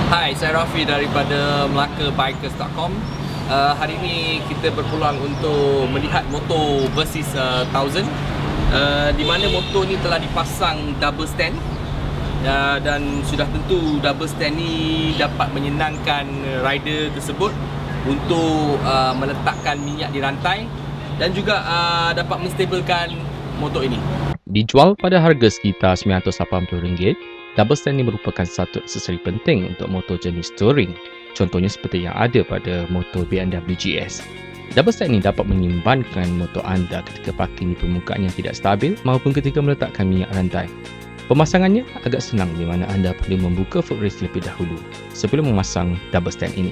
Hai, saya Rafi daripada melakabikers.com. Hari ini kita berpeluang untuk melihat motor Versys 1000, di mana motor ni telah dipasang double stand, dan sudah tentu double stand ni dapat menyenangkan rider tersebut untuk meletakkan minyak di rantai dan juga dapat menstabilkan motor ini. Dijual pada harga sekitar RM980, double stand ini merupakan satu aksesori penting untuk motor jenis touring. Contohnya seperti yang ada pada motor BMW GS. Double stand ini dapat menyimbankan motor anda ketika parking di permukaan yang tidak stabil maupun ketika meletakkan minyak rantai. Pemasangannya agak senang di mana anda perlu membuka footrest terlebih dahulu sebelum memasang double stand ini.